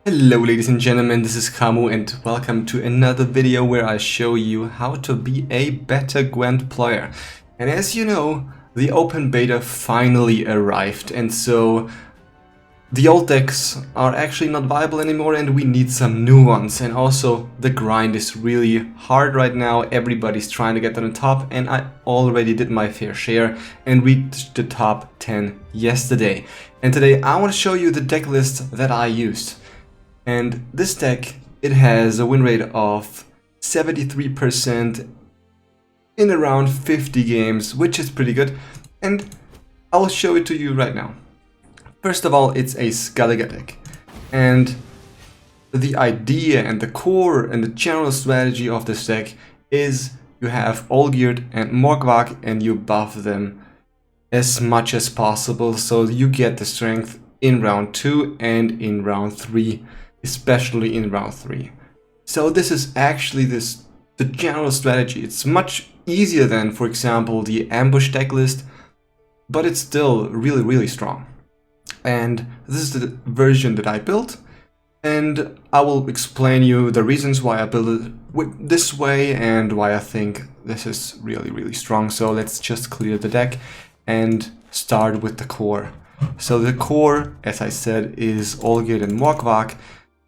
Hello ladies and gentlemen, this is Kamu and welcome to another video where I show you how to be a better Gwent player. And as you know, the open beta finally arrived, and so the old decks are actually not viable anymore and we need some new ones. And also the grind is really hard right now, everybody's trying to get on the top, and I already did my fair share and reached the top 10 yesterday. And today I want to show you the deck list that I used. And this deck, it has a win rate of 73% in around 50 games, which is pretty good. And I'll show it to you right now. First of all, it's a Skellige deck. And the idea and the core and the general strategy of this deck is you have Olgierd and Morkvarg and you buff them as much as possible so you get the strength in round 2 and in round 3. Especially in round 3. So this is actually the general strategy. It's much easier than, for example, the ambush deck list, but it's still really strong. And this is the version that I built, and I will explain you the reasons why I built it this way and why I think this is really strong. So let's just clear the deck and start with the core. So the core, as I said, is Olgierd and Morkvarg.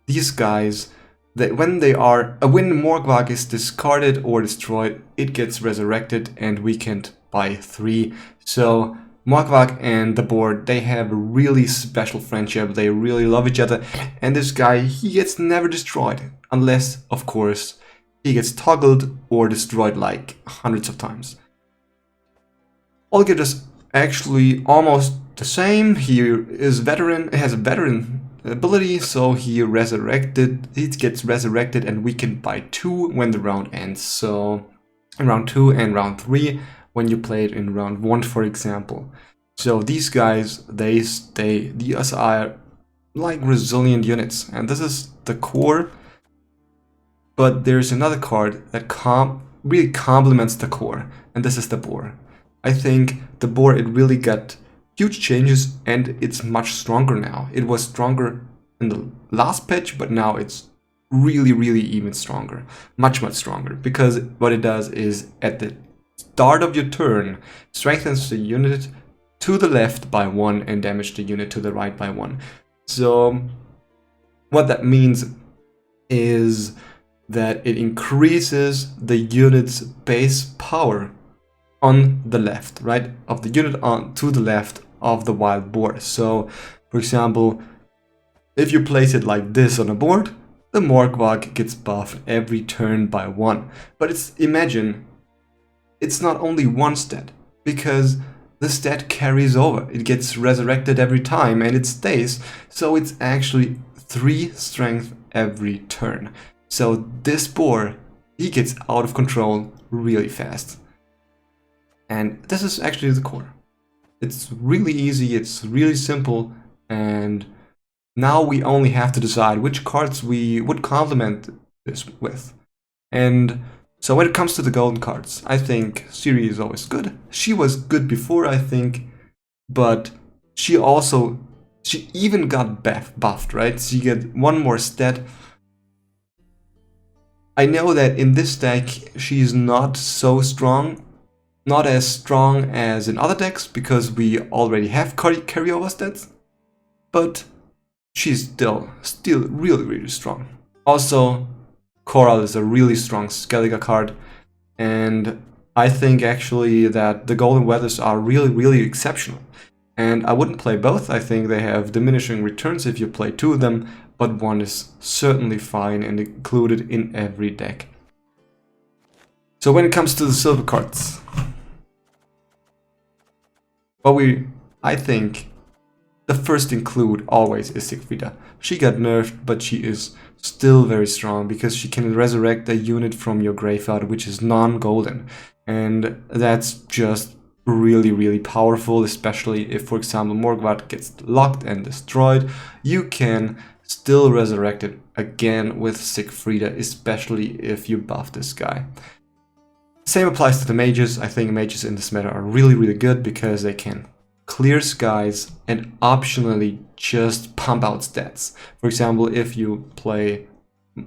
These guys, when Morkvarg is discarded or destroyed, it gets resurrected and weakened by 3. So Morkvarg and the board, they have a really special friendship, they really love each other, and this guy, he gets never destroyed, unless, of course, he gets toggled or destroyed like hundreds of times. Olgierd is actually almost the same. He is has a veteran ability, so he gets resurrected and weakened by 2 when the round ends. So in round 2 and round 3 when you play it in round 1, for example. So these guys, these are like resilient units, and this is the core. But there's another card that really complements the core, and this is the boar. I think the boar, it really got huge changes and it's much stronger now. It was stronger in the last patch, but now it's really even stronger. Much stronger, because what it does is at the start of your turn, strengthens the unit to the left by 1 and damage the unit to the right by 1. So what that means is that it increases the unit's base power on the left, right, of the unit to the left of the wild boar. So, for example, if you place it like this on a board, the Morkvarg gets buffed every turn by 1. But imagine, it's not only one stat, because the stat carries over. It gets resurrected every time and it stays. So it's actually 3 strength every turn. So this boar, he gets out of control really fast. And this is actually the core. It's really easy, it's really simple, and now we only have to decide which cards we would complement this with. And so when it comes to the golden cards, I think Ciri is always good. She was good before, I think, but she even got buffed, right? She get 1 more stat. I know that in this deck she's not so strong. Not as strong as in other decks, because we already have carryover stats, but she's still really strong. Also, Coral is a really strong Skellige card, and I think actually that the Golden Weathers are really exceptional. And I wouldn't play both. I think they have diminishing returns if you play 2 of them, but 1 is certainly fine and included in every deck. So when it comes to the silver cards, I think the first include always is Siegfrieda. She got nerfed, but she is still very strong because she can resurrect a unit from your graveyard which is non-golden. And that's just really powerful, especially if, for example, Morkvarg gets locked and destroyed. You can still resurrect it again with Siegfrieda, especially if you buff this guy. Same applies to the mages. I think mages in this meta are really good because they can clear skies and optionally just pump out stats. For example, if you play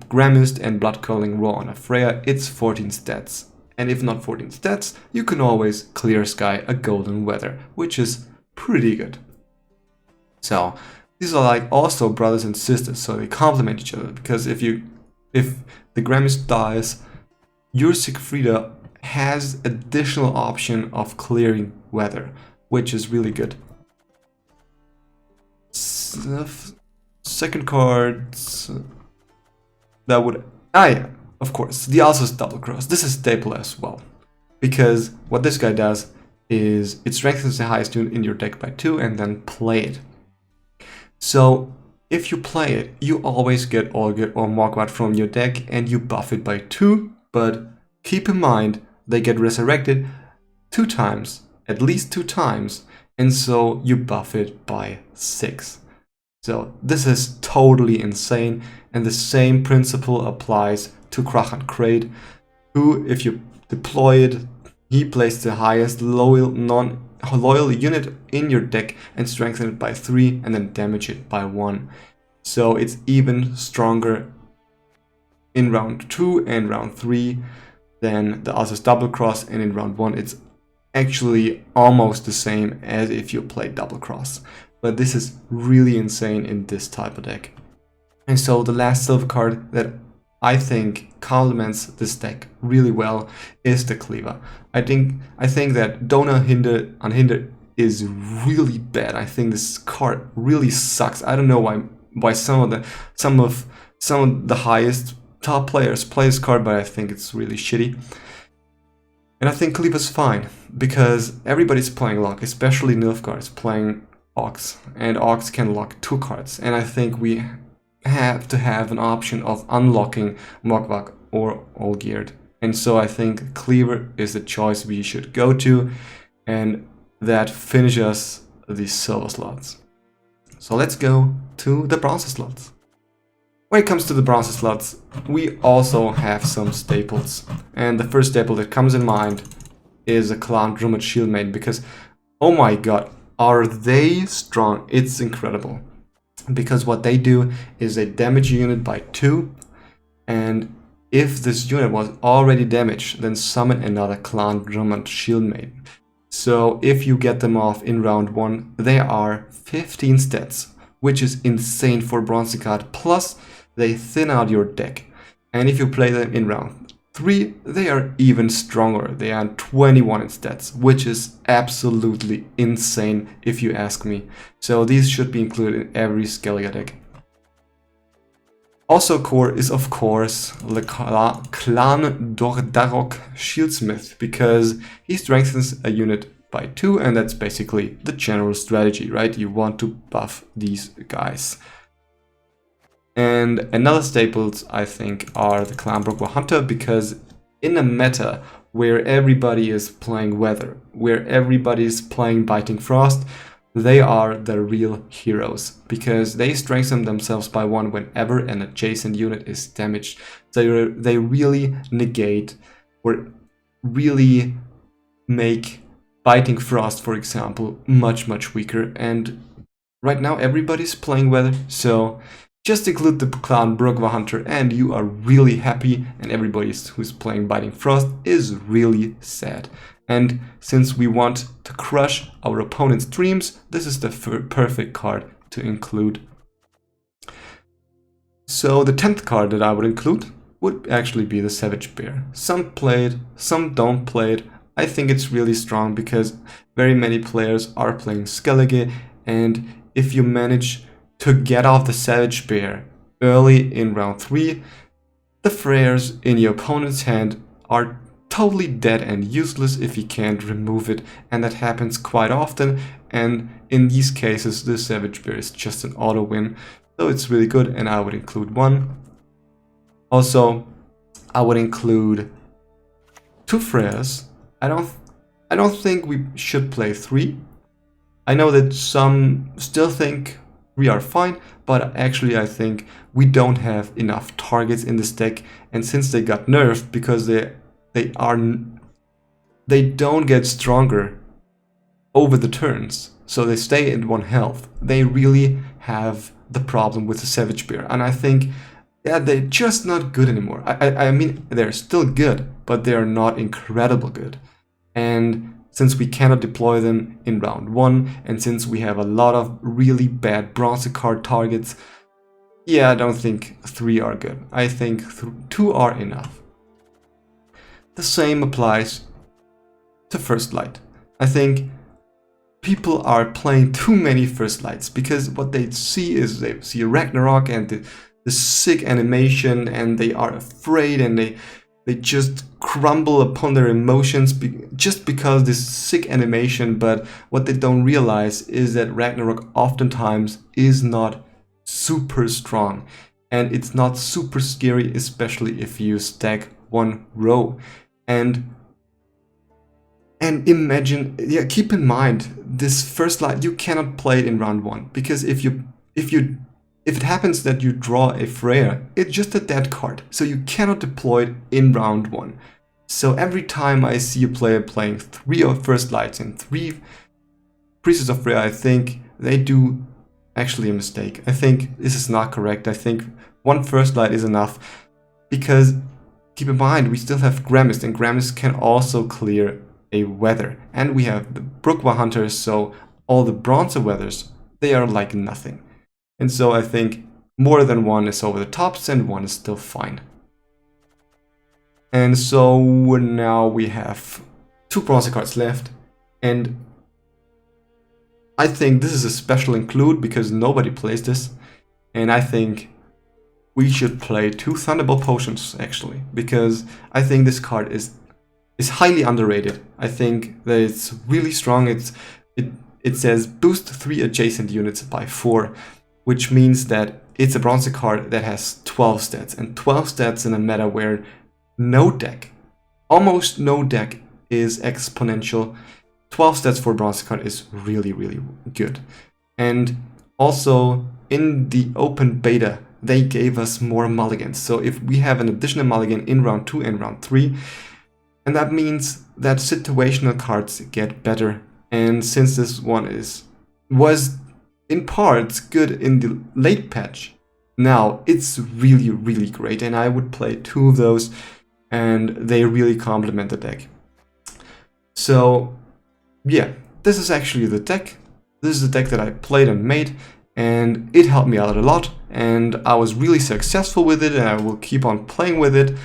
Gramist and Blood Calling Raw on a Freya, it's 14 stats. And if not 14 stats, you can always clear sky a Golden Weather, which is pretty good. So these are like also brothers and sisters, so they complement each other, because if the Gramist dies, your Siegfrieda has additional option of clearing weather, which is really good. Second card that would yeah, of course, the Alsa's Double Cross. This is staple as well, because what this guy does is it strengthens the highest unit in your deck by 2 and then play it. So if you play it, you always get Olgierd or Morkvarg from your deck and you buff it by 2, but keep in mind they get resurrected 2 times, at least 2 times, and so you buff it by 6. So this is totally insane, and the same principle applies to Krachan Kraid, who, if you deploy it, he plays the highest loyal unit in your deck and strengthen it by 3 and then damage it by 1. So it's even stronger in round 2 and round 3 than the Alsa's Double Cross, and in round 1 it's actually almost the same as if you played Double Cross. But this is really insane in this type of deck. And so the last silver card that I think complements this deck really well is the Cleaver. I think that Dona Unhindered is really bad. I think this card really sucks. I don't know why some of the highest top players play this card, but I think it's really shitty. And I think Cleaver's fine, because everybody's playing Lock, especially Nilfgaard is playing Ox, and Ox can lock 2 cards. And I think we have to have an option of unlocking Morkvarg or Olgierd. And so I think Cleaver is the choice we should go to, and that finishes the silver slots. So let's go to the bronze slots. When it comes to the bronze slots, we also have some staples. And the first staple that comes in mind is a Clan Drummond Shieldmaiden, because oh my god, are they strong? It's incredible. Because what they do is they damage a unit by 2, and if this unit was already damaged, then summon another Clan Drummond Shieldmaiden. So if you get them off in round 1, they are 15 stats, which is insane for bronze card. Plus, they thin out your deck. And if you play them in round 3, they are even stronger. They are 21 in stats, which is absolutely insane if you ask me. So these should be included in every Skellige deck. Also core is of course the Clan Dordarok Shieldsmith, because he strengthens a unit by 2, and that's basically the general strategy, right? You want to buff these guys. And another staples, I think, are the Clan Morkvarg Hunter, because in a meta where everybody is playing Weather, where everybody is playing Biting Frost, they are the real heroes, because they strengthen themselves by 1 whenever an adjacent unit is damaged. So they really negate or really make Biting Frost, for example, much weaker. And right now everybody's playing Weather, so just include the Clan Morkvarg Hunter and you are really happy, and everybody who's playing Biting Frost is really sad. And since we want to crush our opponent's dreams, this is the perfect card to include. So the 10th card that I would include would actually be the Savage Bear. Some play it, some don't play it. I think it's really strong because very many players are playing Skellige, and if you manage to get off the Savage Bear early in round 3, the Freyrs in your opponent's hand are totally dead and useless if you can't remove it, and that happens quite often, and in these cases the Savage Bear is just an auto win, so it's really good, and I would include 1. Also, I would include 2 Freyrs. I don't think we should play 3. I know that some still think we are fine, but actually I think we don't have enough targets in this deck, and since they got nerfed because they don't get stronger over the turns. so they stay at 1 health. They really have the problem with the Savage Bear, and I think, yeah, they're just not good anymore. I mean, they're still good, but they're not incredible good. And since we cannot deploy them in round 1, and since we have a lot of really bad bronze card targets, yeah, I don't think 3 are good. I think 2 are enough. The same applies to First Light. I think people are playing too many First Lights because what they see is they see Ragnarok and the sick animation, and they are afraid, and they just crumble upon their emotions just because this sick animation. But what they don't realize is that Ragnarok oftentimes is not super strong, and it's not super scary, especially if you stack 1 row. And imagine, yeah, keep in mind, this First Light, you cannot play it in round 1, because if it happens that you draw a Freyr, it's just a dead card, so you cannot deploy it in round 1. So every time I see a player playing 3 of First Lights and 3 Priestess of Freyr, I think they do actually a mistake. I think this is not correct. I think 1 First Light is enough, because keep in mind, we still have Gremist, and Gremist can also clear a weather. And we have the Brookwa Hunters, so all the Bronze weathers, they are like nothing. And so I think more than 1 is over the tops, and 1 is still fine. And so now we have 2 bronze cards left, and I think this is a special include because nobody plays this, and I think we should play 2 Thunderbolt Potions actually, because I think this card is highly underrated. I think that it's really strong. It says boost 3 adjacent units by 4, which means that it's a bronze card that has 12 stats, and 12 stats in a meta where no deck, almost no deck, is exponential. 12 stats for a bronze card is really, really good. And also in the open beta, they gave us more mulligans. So if we have an additional mulligan in round 2 and round 3, and that means that situational cards get better. And since this one was in parts good in the late patch, now it's really, really great, and I would play 2 of those, and they really complement the deck. So yeah, this is actually the deck. This is the deck that I played and made, and it helped me out a lot, and I was really successful with it, and I will keep on playing with it.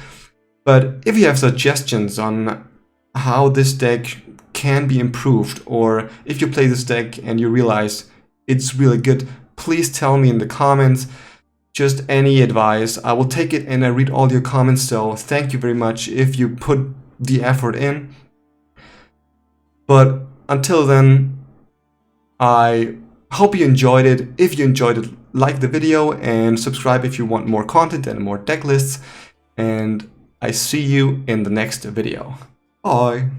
But if you have suggestions on how this deck can be improved, or if you play this deck and you realize it's really good, please tell me in the comments. Just any advice, I will take it, and I read all your comments, so thank you very much if you put the effort in. But until then, I hope you enjoyed it. If you enjoyed it, like the video and subscribe if you want more content and more deck lists. And I see you in the next video. Bye!